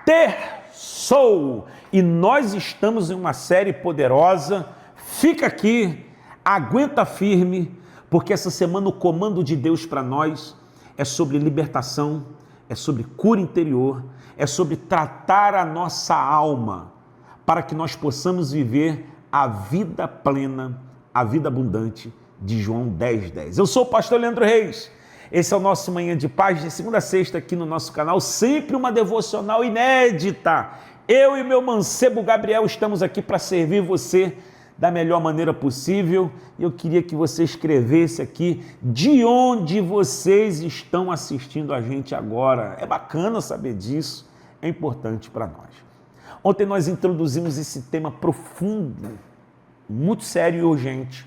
Terçou! E nós estamos em uma série poderosa. Fica aqui, aguenta firme, porque essa semana o comando de Deus para nós é sobre libertação, é sobre cura interior, é sobre tratar a nossa alma, para que nós possamos viver a vida plena, a vida abundante de João 10:10. Eu sou o pastor Leandro Reis. Esse é o nosso Manhã de Paz, de segunda a sexta aqui no nosso canal, sempre uma devocional inédita. Eu e meu mancebo Gabriel estamos aqui para servir você da melhor maneira possível. E eu queria que você escrevesse aqui de onde vocês estão assistindo a gente agora. É bacana saber disso, é importante para nós. Ontem nós introduzimos esse tema profundo, muito sério e urgente,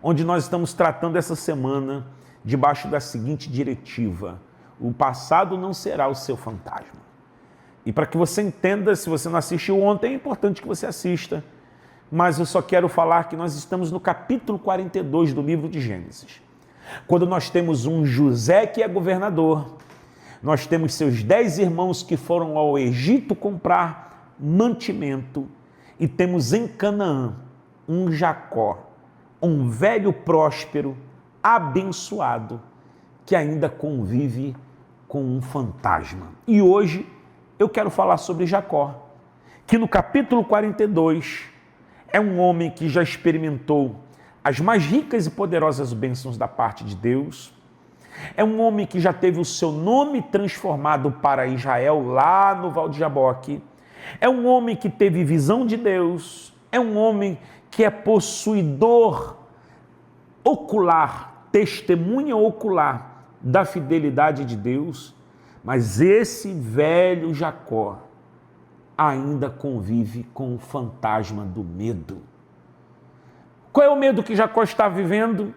onde nós estamos tratando essa semana debaixo da seguinte diretiva: o passado não será o seu fantasma. E para que você entenda, se você não assistiu ontem, é importante que você assista, mas eu só quero falar que nós estamos no capítulo 42 do livro de Gênesis, quando nós temos um José que é governador, nós temos seus 10 irmãos que foram ao Egito comprar mantimento, e temos em Canaã um Jacó, um velho próspero, abençoado, que ainda convive com um fantasma. E hoje eu quero falar sobre Jacó, que no capítulo 42 é um homem que já experimentou as mais ricas e poderosas bênçãos da parte de Deus, é um homem que já teve o seu nome transformado para Israel lá no Val de Jaboque, é um homem que teve visão de Deus, é um homem que é possuidor ocular, testemunha ocular da fidelidade de Deus, mas esse velho Jacó ainda convive com o fantasma do medo. Qual é o medo que Jacó está vivendo?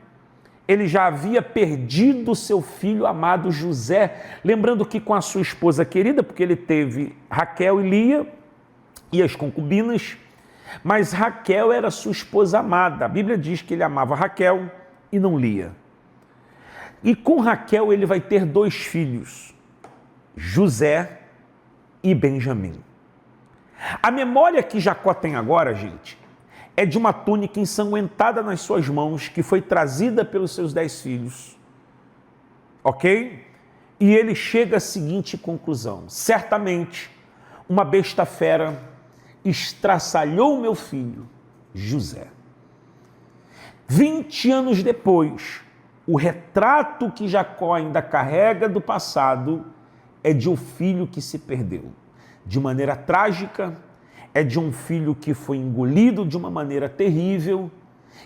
Ele já havia perdido seu filho amado José, lembrando que com a sua esposa querida, porque ele teve Raquel e Lia e as concubinas, mas Raquel era sua esposa amada. A Bíblia diz que ele amava Raquel e não Lia. E com Raquel ele vai ter 2 filhos, José e Benjamim. A memória que Jacó tem agora, gente, é de uma túnica ensanguentada nas suas mãos, que foi trazida pelos seus 10 filhos. Ok? E ele chega à seguinte conclusão: certamente uma besta fera estraçalhou meu filho, José. 20 anos depois, o retrato que Jacó ainda carrega do passado é de um filho que se perdeu de maneira trágica, é de um filho que foi engolido de uma maneira terrível,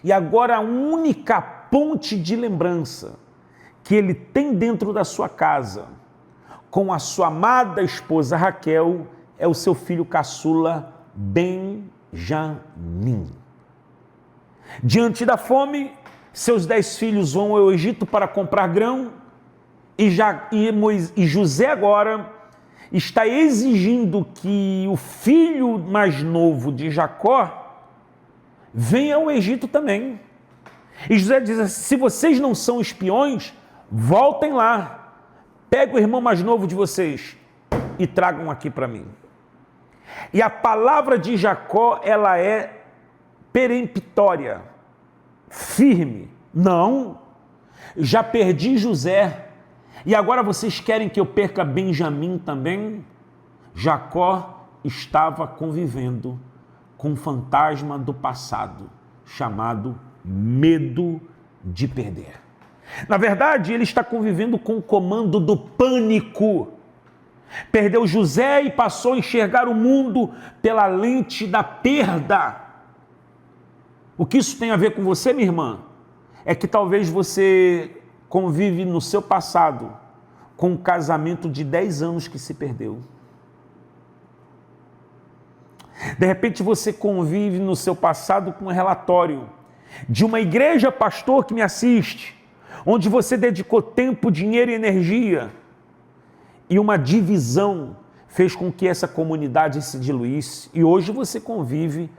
e agora a única ponte de lembrança que ele tem dentro da sua casa com a sua amada esposa Raquel é o seu filho caçula Benjamim. Diante da fome, seus 10 filhos vão ao Egito para comprar grão, e José agora está exigindo que o filho mais novo de Jacó venha ao Egito também. E José diz assim: se vocês não são espiões, voltem lá, peguem o irmão mais novo de vocês e tragam aqui para mim. E a palavra de Jacó, ela é peremptória, firme. Não, já perdi José, e agora vocês querem que eu perca Benjamim também? Jacó estava convivendo com um fantasma do passado, chamado medo de perder. Na verdade, ele está convivendo com o comando do pânico. Perdeu José e passou a enxergar o mundo pela lente da perda. O que isso tem a ver com você, minha irmã? É que talvez você convive no seu passado com um casamento de 10 anos que se perdeu. De repente você convive no seu passado com um relatório de uma igreja, pastor, que me assiste, onde você dedicou tempo, dinheiro e energia, e uma divisão fez com que essa comunidade se diluísse, e hoje você convive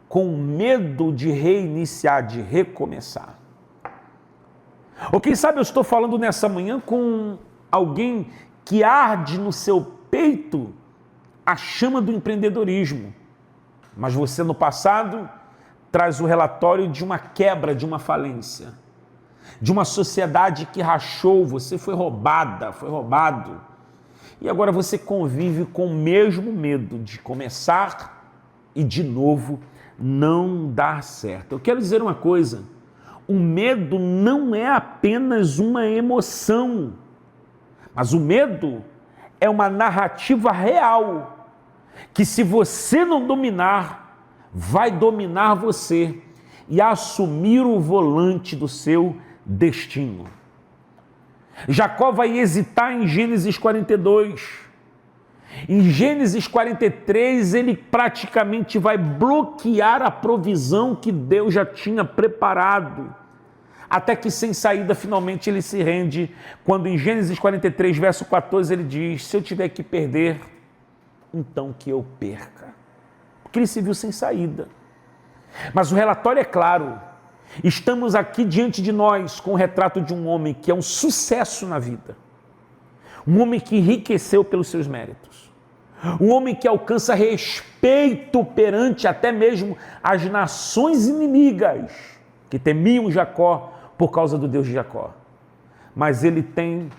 com medo de reiniciar, de recomeçar. Ou quem sabe eu estou falando nessa manhã com alguém que arde no seu peito a chama do empreendedorismo, mas você no passado traz o relatório de uma quebra, de uma falência, de uma sociedade que rachou, você foi roubada, foi roubado, e agora você convive com o mesmo medo de começar e de novo não dar certo. Eu quero dizer uma coisa, o medo não é apenas uma emoção, mas o medo é uma narrativa real, que se você não dominar, vai dominar você e assumir o volante do seu destino. Jacó vai hesitar em Gênesis 42. Em Gênesis 43, ele praticamente vai bloquear a provisão que Deus já tinha preparado. Até que sem saída, finalmente ele se rende, quando em Gênesis 43, verso 14, ele diz, se eu tiver que perder, então que eu perca. Porque ele se viu sem saída. Mas o relatório é claro. Estamos aqui diante de nós com o retrato de um homem que é um sucesso na vida. Um homem que enriqueceu pelos seus méritos. Um homem que alcança respeito perante até mesmo as nações inimigas que temiam Jacó por causa do Deus de Jacó. Mas ele tem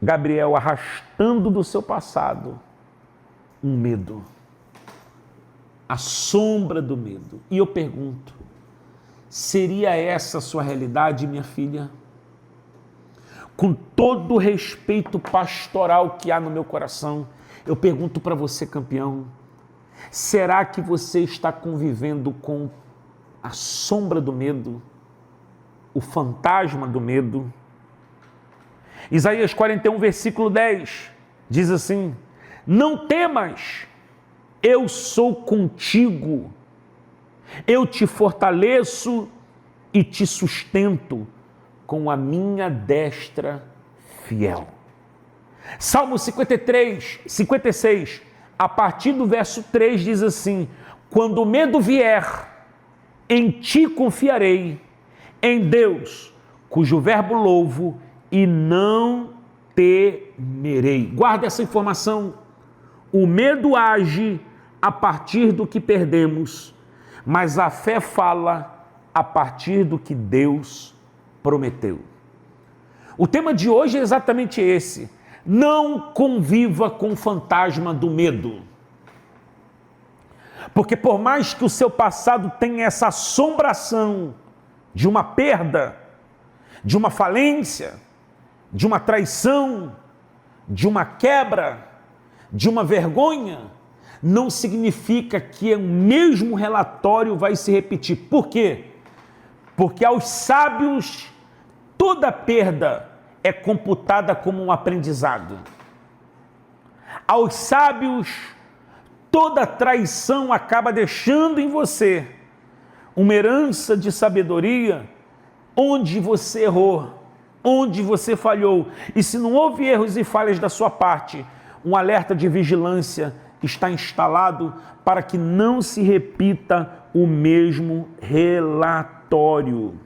Gabriel arrastando do seu passado um medo. A sombra do medo. E eu pergunto, seria essa a sua realidade, minha filha? Com todo o respeito pastoral que há no meu coração, eu pergunto para você, campeão, será que você está convivendo com a sombra do medo, o fantasma do medo? Isaías 41, versículo 10, diz assim, não temas, eu sou contigo, eu te fortaleço e te sustento com a minha destra fiel. Salmo 53, 56, a partir do verso 3 diz assim, quando o medo vier, em ti confiarei, em Deus, cujo verbo louvo e não temerei. Guarda essa informação, o medo age a partir do que perdemos, mas a fé fala a partir do que Deus prometeu. O tema de hoje é exatamente esse. Não conviva com o fantasma do medo. Porque por mais que o seu passado tenha essa assombração de uma perda, de uma falência, de uma traição, de uma quebra, de uma vergonha, não significa que o mesmo relatório vai se repetir. Por quê? Porque aos sábios toda perda é computada como um aprendizado. Aos sábios toda traição acaba deixando em você uma herança de sabedoria onde você errou, onde você falhou. E se não houve erros e falhas da sua parte, um alerta de vigilância está instalado para que não se repita o mesmo relatório.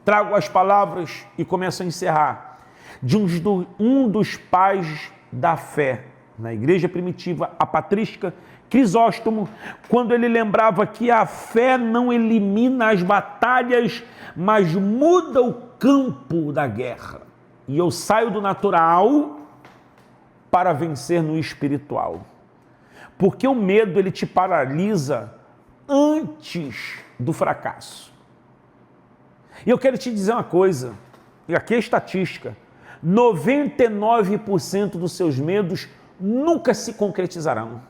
Trago as palavras e começo a encerrar de um dos pais da fé na igreja primitiva, a patrística, Crisóstomo, quando ele lembrava que a fé não elimina as batalhas, mas muda o campo da guerra. E eu saio do natural para vencer no espiritual. Porque o medo, ele te paralisa antes do fracasso. E eu quero te dizer uma coisa, e aqui é estatística, 99% dos seus medos nunca se concretizarão.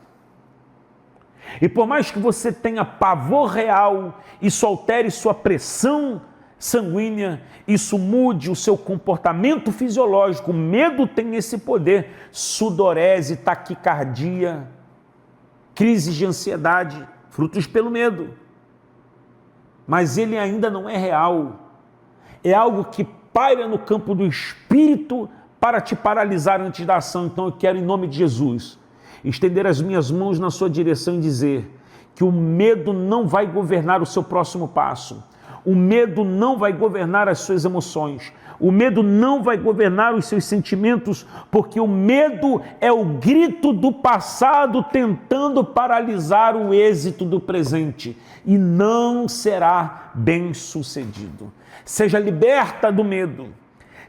E por mais que você tenha pavor real, isso altere sua pressão sanguínea, isso mude o seu comportamento fisiológico, o medo tem esse poder, sudorese, taquicardia, crises de ansiedade, frutos pelo medo. Mas ele ainda não é real, é algo que paira no campo do espírito para te paralisar antes da ação. Então eu quero, em nome de Jesus, estender as minhas mãos na sua direção e dizer que o medo não vai governar o seu próximo passo, o medo não vai governar as suas emoções, O medo não vai governar os seus sentimentos, porque o medo é o grito do passado tentando paralisar o êxito do presente e não será bem-sucedido. Seja liberta do medo,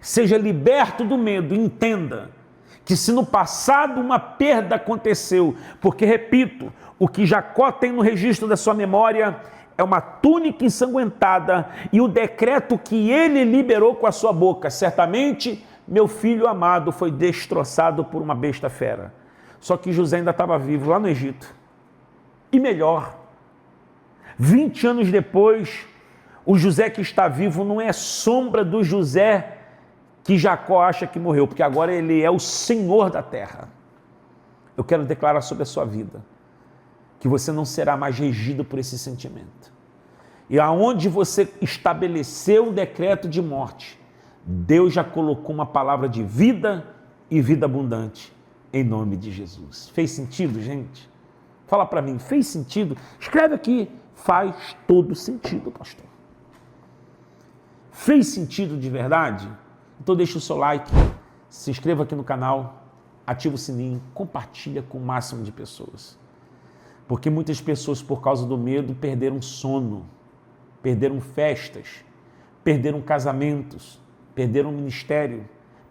seja liberto do medo, entenda que se no passado uma perda aconteceu, porque, repito, o que Jacó tem no registro da sua memória é uma túnica ensanguentada e o decreto que ele liberou com a sua boca. Certamente, meu filho amado foi destroçado por uma besta fera. Só que José ainda estava vivo lá no Egito. E melhor, 20 anos depois, o José que está vivo não é sombra do José que Jacó acha que morreu, porque agora ele é o Senhor da terra. Eu quero declarar sobre a sua vida que você não será mais regido por esse sentimento. E aonde você estabeleceu o decreto de morte, Deus já colocou uma palavra de vida e vida abundante, em nome de Jesus. Fez sentido, gente? Fala para mim, fez sentido? Escreve aqui, faz todo sentido, pastor. Fez sentido de verdade? Então deixa o seu like, se inscreva aqui no canal, ativa o sininho, compartilha com o máximo de pessoas. Porque muitas pessoas, por causa do medo, perderam sono, perderam festas, perderam casamentos, perderam ministério,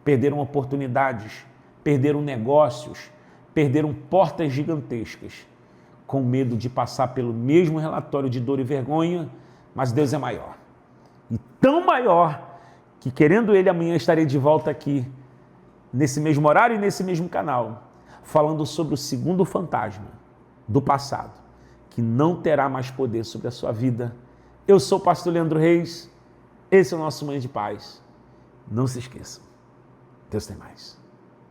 perderam oportunidades, perderam negócios, perderam portas gigantescas, com medo de passar pelo mesmo relatório de dor e vergonha, mas Deus é maior. E tão maior que, querendo Ele, amanhã estarei de volta aqui, nesse mesmo horário e nesse mesmo canal, falando sobre o segundo fantasma do passado, que não terá mais poder sobre a sua vida. Eu sou o pastor Leandro Reis, esse é o nosso Manhã de Paz. Não se esqueçam, Deus tem mais.